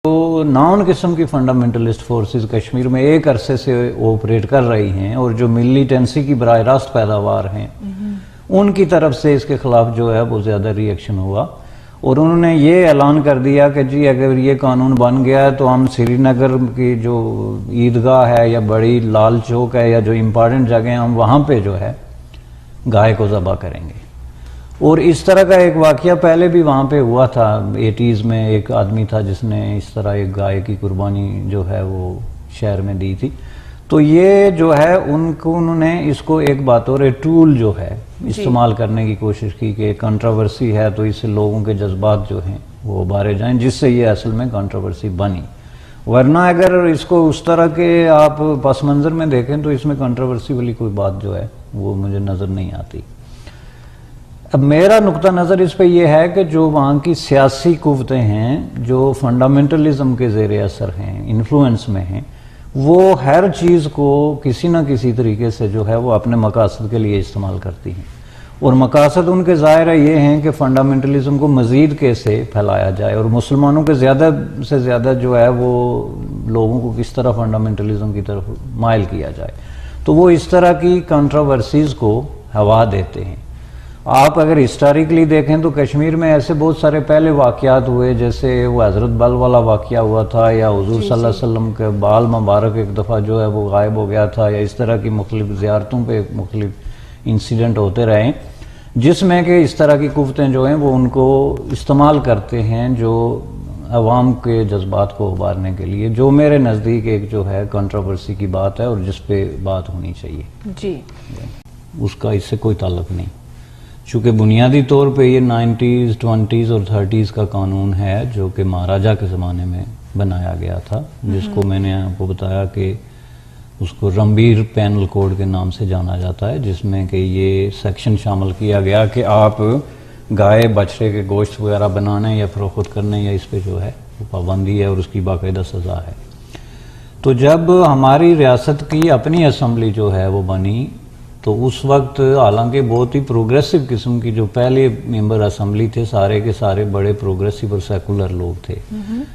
تو 9 قسم کی فنڈامنٹلسٹ فورسز کشمیر میں ایک عرصے سے آپریٹ کر رہی ہیں، اور جو ملیٹنسی کی براہ راست پیداوار ہیں ان کی طرف سے اس کے خلاف جو ہے وہ زیادہ ری ایکشن ہوا، اور انہوں نے یہ اعلان کر دیا کہ جی اگر یہ قانون بن گیا ہے تو ہم سری نگر کی جو عیدگاہ ہے یا بڑی لال چوک ہے یا جو امپارٹنٹ جگہ ہیں ہم وہاں پہ جو ہے گائے کو ذبح کریں گے۔ اور اس طرح کا ایک واقعہ پہلے بھی وہاں پہ ہوا تھا، 80s میں ایک آدمی تھا جس نے اس طرح ایک گائے کی قربانی جو ہے وہ شہر میں دی تھی۔ تو یہ جو ہے انہوں نے اس کو ایک بطور ٹول جو ہے استعمال کرنے کی کوشش کی کہ ایک کنٹراورسی ہے تو اس سے لوگوں کے جذبات جو ہیں وہ ابھارے جائیں، جس سے یہ اصل میں کنٹراورسی بنی۔ ورنہ اگر اس کو اس طرح کے آپ پس منظر میں دیکھیں تو اس میں کنٹراورسی والی کوئی بات جو ہے وہ مجھے نظر نہیں آتی۔ اب میرا نقطہ نظر اس پہ یہ ہے کہ جو وہاں کی سیاسی قوتیں ہیں جو فنڈامنٹلزم کے زیر اثر ہیں، انفلوئنس میں ہیں، وہ ہر چیز کو کسی نہ کسی طریقے سے جو ہے وہ اپنے مقاصد کے لیے استعمال کرتی ہیں، اور مقاصد ان کے ظاہر یہ ہیں کہ فنڈامنٹلزم کو مزید کیسے پھیلایا جائے اور مسلمانوں کے زیادہ سے زیادہ جو ہے وہ لوگوں کو کس طرح فنڈامنٹلزم کی طرف مائل کیا جائے۔ تو وہ اس طرح کی کنٹراورسیز کو ہوا دیتے ہیں۔ آپ اگر ہسٹوریکلی دیکھیں تو کشمیر میں ایسے بہت سارے پہلے واقعات ہوئے، جیسے وہ حضرت بل والا واقعہ ہوا تھا، یا حضور صلی اللہ علیہ وسلم کے بال مبارک ایک دفعہ جو ہے وہ غائب ہو گیا تھا، یا اس طرح کی مختلف زیارتوں پہ مختلف انسیڈنٹ ہوتے رہے، جس میں کہ اس طرح کی قوتیں جو ہیں وہ ان کو استعمال کرتے ہیں جو عوام کے جذبات کو ابھارنے کے لیے، جو میرے نزدیک ایک جو ہے کنٹراورسی کی بات ہے اور جس پہ بات ہونی چاہیے۔ جی، اس کا اس سے کوئی تعلق نہیں، چونکہ بنیادی طور پہ یہ 90s 20s اور 30s کا قانون ہے جو کہ مہاراجہ کے زمانے میں بنایا گیا تھا، جس کو میں نے آپ کو بتایا کہ اس کو رمبیر پینل کوڈ کے نام سے جانا جاتا ہے، جس میں کہ یہ سیکشن شامل کیا گیا کہ آپ گائے بچڑے کے گوشت وغیرہ بنانے یا فروخت کرنے یا اس پہ جو ہے وہ پابندی ہے اور اس کی باقاعدہ سزا ہے۔ تو جب ہماری ریاست کی اپنی اسمبلی جو ہے وہ بنی تو اس وقت حالانکہ بہت ہی پروگریسو قسم کی جو پہلے ممبر اسمبلی تھے سارے کے سارے بڑے پروگریسو اور سیکولر لوگ تھے،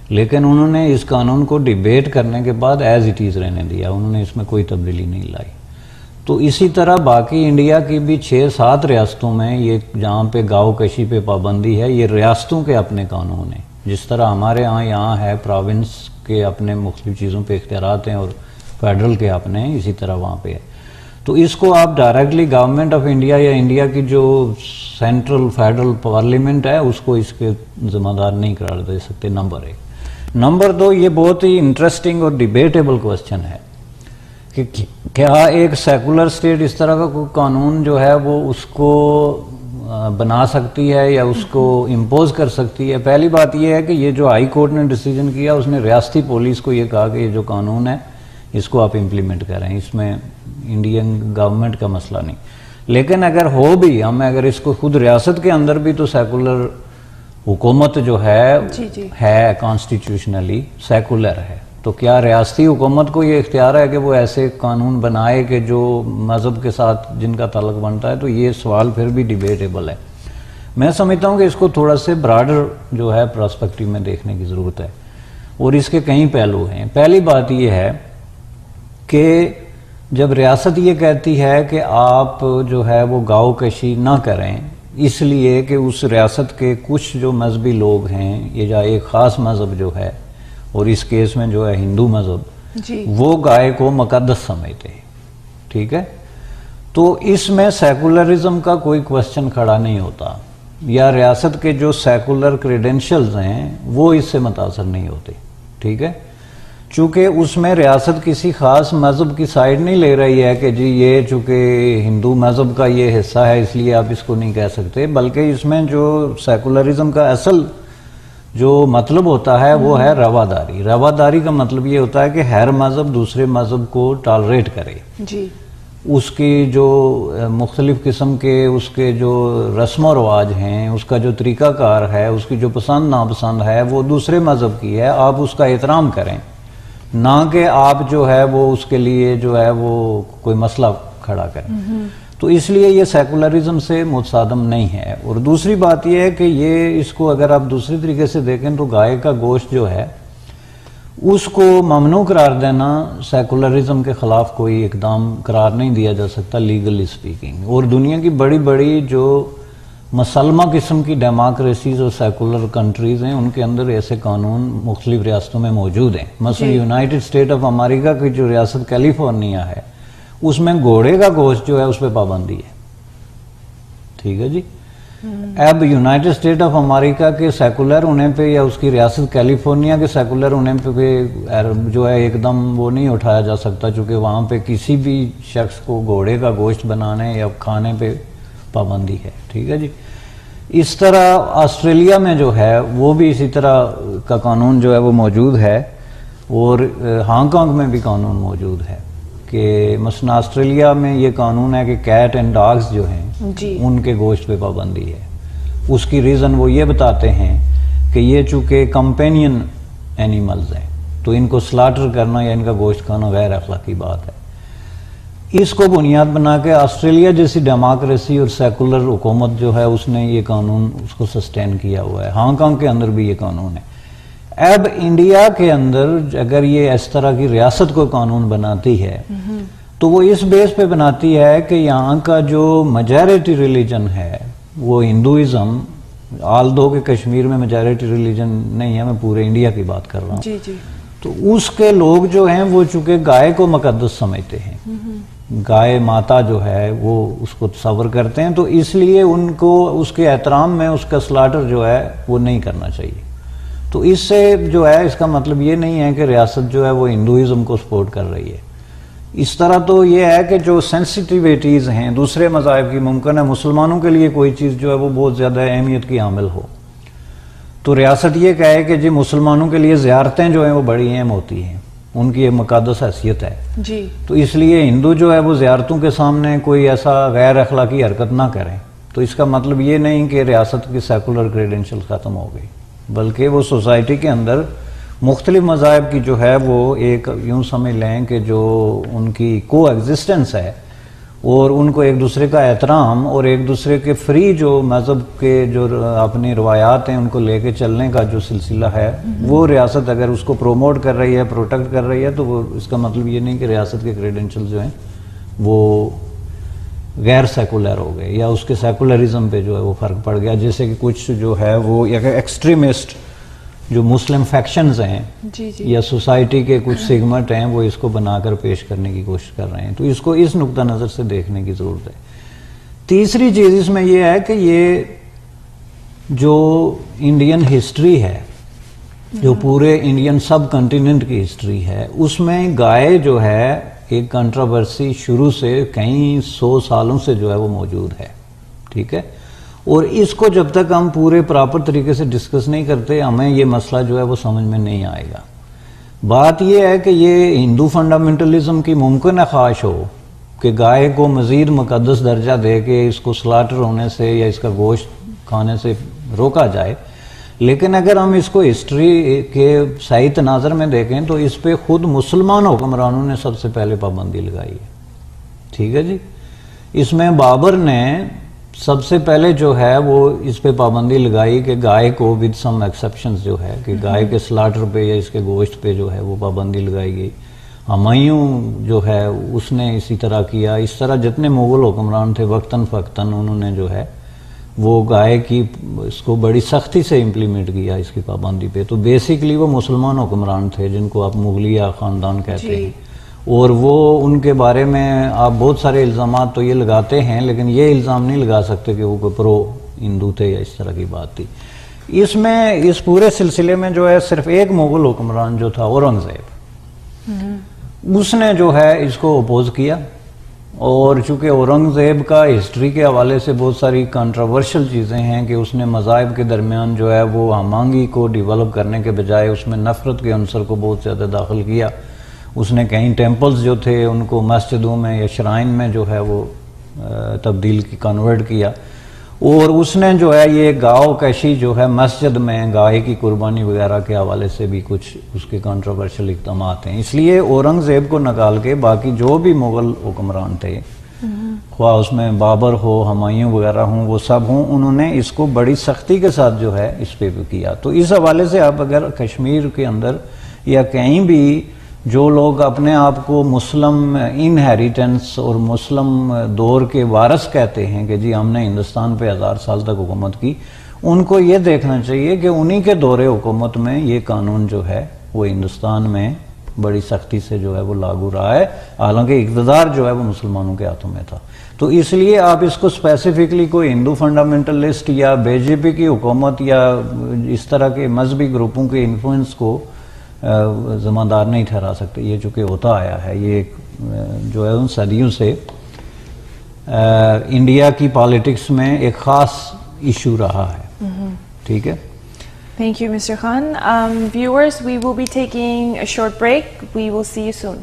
لیکن انہوں نے اس قانون کو ڈیبیٹ کرنے کے بعد ایز اٹ از رہنے دیا، انہوں نے اس میں کوئی تبدیلی نہیں لائی۔ تو اسی طرح باقی انڈیا کی بھی 6-7 ریاستوں میں یہ جہاں پہ گاؤ کشی پہ پابندی ہے، یہ ریاستوں کے اپنے قانون ہیں، جس طرح ہمارے یہاں ہے پراونس کے اپنے مختلف چیزوں پہ اختیارات ہیں اور فیڈرل کے اپنے ہیں، اسی طرح وہاں پہ ہے۔ تو اس کو آپ ڈائریکٹلی گورنمنٹ آف انڈیا یا انڈیا کی جو سینٹرل فیڈرل پارلیمنٹ ہے اس کو اس کے ذمہ دار نہیں قرار دے سکتے، نمبر 1۔ نمبر 2، یہ بہت ہی انٹرسٹنگ اور ڈیبیٹیبل کوسچن ہے کہ کیا ایک سیکولر اسٹیٹ اس طرح کا کوئی قانون جو ہے وہ اس کو بنا سکتی ہے یا اس کو امپوز کر سکتی ہے۔ پہلی بات یہ ہے کہ یہ جو ہائی کورٹ نے ڈیسیجن کیا، اس نے ریاستی پولیس کو یہ کہا کہ یہ جو قانون ہے اس کو آپ امپلیمنٹ کریں، اس میں انڈین گورنمنٹ کا مسئلہ نہیں۔ لیکن اگر ہو بھی، ہم اگر اس کو خود ریاست کے اندر بھی تو سیکولر حکومت جو ہے کانسٹیٹیوشنلی سیکولر ہے، تو کیا ریاستی حکومت کو یہ اختیار ہے کہ وہ ایسے قانون بنائے کہ جو مذہب کے ساتھ جن کا تعلق بنتا ہے؟ تو یہ سوال پھر بھی ڈیبیٹیبل ہے۔ میں سمجھتا ہوں کہ اس کو تھوڑا سے براڈر جو ہے پرسپیکٹیو میں دیکھنے کی ضرورت ہے، اور اس کے کئی پہلو ہیں۔ پہلی بات یہ ہے کہ جب ریاست یہ کہتی ہے کہ آپ جو ہے وہ گاؤ کشی نہ کریں، اس لیے کہ اس ریاست کے کچھ جو مذہبی لوگ ہیں یا ایک خاص مذہب جو ہے، اور اس کیس میں جو ہے ہندو مذہب، وہ گائے کو مقدس سمجھتے ہیں، ٹھیک ہے، تو اس میں سیکولرزم کا کوئی کوسچن کھڑا نہیں ہوتا، یا ریاست کے جو سیکولر کریڈینشلز ہیں وہ اس سے متاثر نہیں ہوتے، ٹھیک ہے، چونکہ اس میں ریاست کسی خاص مذہب کی سائڈ نہیں لے رہی ہے کہ جی یہ چونکہ ہندو مذہب کا یہ حصہ ہے اس لیے آپ اس کو نہیں کہہ سکتے، بلکہ اس میں جو سیکولرزم کا اصل جو مطلب ہوتا ہے وہ ہے رواداری۔ رواداری کا مطلب یہ ہوتا ہے کہ ہر مذہب دوسرے مذہب کو ٹالریٹ کرے، اس کی جو مختلف قسم کے اس کے جو رسم و رواج ہیں، اس کا جو طریقہ کار ہے، اس کی جو پسند ناپسند ہے وہ دوسرے مذہب کی ہے، آپ اس کا احترام کریں، نہ کہ آپ جو ہے وہ اس کے لیے جو ہے وہ کوئی مسئلہ کھڑا کریں۔ تو اس لیے یہ سیکولرزم سے متصادم نہیں ہے۔ اور دوسری بات یہ ہے کہ یہ اس کو اگر آپ دوسری طریقے سے دیکھیں تو گائے کا گوشت جو ہے اس کو ممنوع قرار دینا سیکولرزم کے خلاف کوئی اقدام قرار نہیں دیا جا سکتا لیگلی سپیکنگ. اور دنیا کی بڑی بڑی جو مسلمہ قسم کی ڈیموکریسیز اور سیکولر کنٹریز ہیں ان کے اندر ایسے قانون مختلف ریاستوں میں موجود ہیں. مثلا یونائٹڈ اسٹیٹ آف امریکہ کی جو ریاست کیلیفورنیا ہے اس میں گھوڑے کا گوشت جو ہے اس پہ پابندی ہے. ٹھیک ہے جی. اب یونائٹڈ اسٹیٹ آف امریکہ کے سیکولر ہونے پہ یا اس کی ریاست کیلیفورنیا کے سیکولر ہونے پہ جو ہے ایک دم وہ نہیں اٹھایا جا سکتا چونکہ وہاں پہ کسی بھی شخص کو گھوڑے کا گوشت بنانے یا کھانے پہ پابندی ہے. ٹھیک ہے جی. اس طرح آسٹریلیا میں جو ہے وہ بھی اسی طرح کا قانون جو ہے وہ موجود ہے اور ہانگ کانگ میں بھی قانون موجود ہے کہ مثلا آسٹریلیا میں یہ قانون ہے کہ کیٹ اینڈ ڈاگز جو ہیں ان کے گوشت پہ پابندی ہے. اس کی ریزن وہ یہ بتاتے ہیں کہ یہ چونکہ کمپینین اینیملز ہیں تو ان کو سلاٹر کرنا یا ان کا گوشت کھانا غیر اخلاقی بات ہے. اس کو بنیاد بنا کے آسٹریلیا جیسی ڈیموکریسی اور سیکولر حکومت جو ہے اس نے یہ قانون اس کو سسٹین کیا ہوا ہے. ہانگ کانگ کے اندر بھی یہ قانون ہے. اب انڈیا کے اندر اگر یہ اس طرح کی ریاست کو قانون بناتی ہے تو وہ اس بیس پہ بناتی ہے کہ یہاں کا جو میجارٹی ریلیجن ہے وہ ہندوازم، آل دو کہ کشمیر میں میجارٹی ریلیجن نہیں ہے، میں پورے انڈیا کی بات کر رہا ہوں. تو اس کے لوگ جو ہیں وہ چونکہ گائے کو مقدس سمجھتے ہیں، گائے ماتا جو ہے وہ اس کو تصور کرتے ہیں، تو اس لیے ان کو اس کے احترام میں اس کا سلاٹر جو ہے وہ نہیں کرنا چاہیے. تو اس سے جو ہے اس کا مطلب یہ نہیں ہے کہ ریاست جو ہے وہ ہندوازم کو سپورٹ کر رہی ہے. اس طرح تو یہ ہے کہ جو سینسٹیویٹیز ہیں دوسرے مذاہب کی، ممکن ہے مسلمانوں کے لیے کوئی چیز جو ہے وہ بہت زیادہ اہمیت کی حامل ہو تو ریاست یہ کہے کہ جی مسلمانوں کے لیے زیارتیں جو ہیں وہ بڑی اہم ہوتی ہیں، ان کی ایک مقدس حیثیت ہے جی. تو اس لیے ہندو جو ہے وہ زیارتوں کے سامنے کوئی ایسا غیر اخلاقی حرکت نہ کریں. تو اس کا مطلب یہ نہیں کہ ریاست کی سیکولر کریڈینشل ختم ہو گئی، بلکہ وہ سوسائٹی کے اندر مختلف مذاہب کی جو ہے وہ ایک یوں سمجھ لیں کہ جو ان کی کو ایگزسٹنس ہے اور ان کو ایک دوسرے کا احترام اور ایک دوسرے کے فری جو مذہب کے جو اپنی روایات ہیں ان کو لے کے چلنے کا جو سلسلہ ہے وہ ریاست اگر اس کو پروموٹ کر رہی ہے، پروٹیکٹ کر رہی ہے، تو وہ اس کا مطلب یہ نہیں کہ ریاست کے کریڈینشل جو ہیں وہ غیر سیکولر ہو گئے یا اس کے سیکولرزم پہ جو ہے وہ فرق پڑ گیا. جیسے کہ کچھ جو ہے وہ ایکسٹریمسٹ جو مسلم فیکشنز ہیں یا سوسائٹی کے کچھ سیگمنٹ ہیں وہ اس کو بنا کر پیش کرنے کی کوشش کر رہے ہیں. تو اس کو اس نقطہ نظر سے دیکھنے کی ضرورت ہے. تیسری چیز اس میں یہ ہے کہ یہ جو انڈین ہسٹری ہے، جو پورے انڈین سب کنٹیننٹ کی ہسٹری ہے، اس میں گائے جو ہے ایک کنٹراورسی شروع سے کئی 100 سالوں سے جو ہے وہ موجود ہے. ٹھیک ہے. اور اس کو جب تک ہم پورے پراپر طریقے سے ڈسکس نہیں کرتے ہمیں یہ مسئلہ جو ہے وہ سمجھ میں نہیں آئے گا. بات یہ ہے کہ یہ ہندو فنڈامنٹلزم کی ممکن ہے خواہش ہو کہ گائے کو مزید مقدس درجہ دے کے اس کو سلاٹر ہونے سے یا اس کا گوشت کھانے سے روکا جائے، لیکن اگر ہم اس کو ہسٹری کے صحیح تناظر میں دیکھیں تو اس پہ خود مسلمان حکمرانوں نے سب سے پہلے پابندی لگائی ہے. ٹھیک ہے جی. اس میں بابر نے سب سے پہلے جو ہے وہ اس پہ پابندی لگائی کہ گائے کو ود سم ایکسیپشنز جو ہے کہ گائے کے سلاٹر پہ یا اس کے گوشت پہ جو ہے وہ پابندی لگائی گئی. ہمایوں جو ہے اس نے اسی طرح کیا. اس طرح جتنے مغل حکمران تھے وقتاً فوقتاً انہوں نے جو ہے وہ گائے کی اس کو بڑی سختی سے امپلیمنٹ کیا اس کی پابندی پہ. تو بیسیکلی وہ مسلمان حکمران تھے جن کو آپ مغلیہ خاندان کہتے ہیں، اور وہ ان کے بارے میں آپ بہت سارے الزامات تو یہ لگاتے ہیں لیکن یہ الزام نہیں لگا سکتے کہ وہ کوئی پرو ہندو تھے یا اس طرح کی بات تھی. اس میں اس پورے سلسلے میں جو ہے صرف ایک مغل حکمران جو تھا اورنگزیب، اس نے جو ہے اس کو اپوز کیا. اور چونکہ اورنگزیب کا ہسٹری کے حوالے سے بہت ساری کنٹراورشل چیزیں ہیں کہ اس نے مذاہب کے درمیان جو ہے وہ ہم آہنگی کو ڈیولپ کرنے کے بجائے اس میں نفرت کے عنصر کو بہت زیادہ داخل کیا. اس نے کئی ٹیمپلز جو تھے ان کو مسجدوں میں یا شرائن میں جو ہے وہ تبدیل کی کنورٹ کیا. اور اس نے جو ہے یہ گاؤ کشی جو ہے مسجد میں گائے کی قربانی وغیرہ کے حوالے سے بھی کچھ اس کے کنٹروورشل اقدامات ہیں. اس لیے اورنگزیب کو نکال کے باقی جو بھی مغل حکمران تھے، خواہ اس میں بابر ہو، ہمایوں وغیرہ ہوں، وہ سب ہوں، انہوں نے اس کو بڑی سختی کے ساتھ جو ہے اس پہ بھی کیا. تو اس حوالے سے آپ اگر کشمیر کے اندر یا کہیں بھی جو لوگ اپنے آپ کو مسلم انہیریٹنس اور مسلم دور کے وارث کہتے ہیں کہ جی ہم نے ہندوستان پہ 1000 سال تک حکومت کی، ان کو یہ دیکھنا چاہیے کہ انہی کے دور حکومت میں یہ قانون جو ہے وہ ہندوستان میں بڑی سختی سے جو ہے وہ لاگو رہا ہے، حالانکہ اقتدار جو ہے وہ مسلمانوں کے ہاتھوں میں تھا. تو اس لیے آپ اس کو اسپیسیفکلی کوئی ہندو فنڈامنٹلسٹ یا بی جے پی کی حکومت یا اس طرح کے مذہبی گروپوں کے انفلوئنس کو ذمہ دار نہیں ٹھہرا سکتے. یہ چونکہ ہوتا آیا ہے، یہ ایک جو ہے ان صدیوں سے انڈیا کی پالیٹکس میں ایک خاص ایشو رہا ہے. ٹھیک ہے. Thank you, Mr. Khan. Viewers, we will be taking a short break. We will see you soon.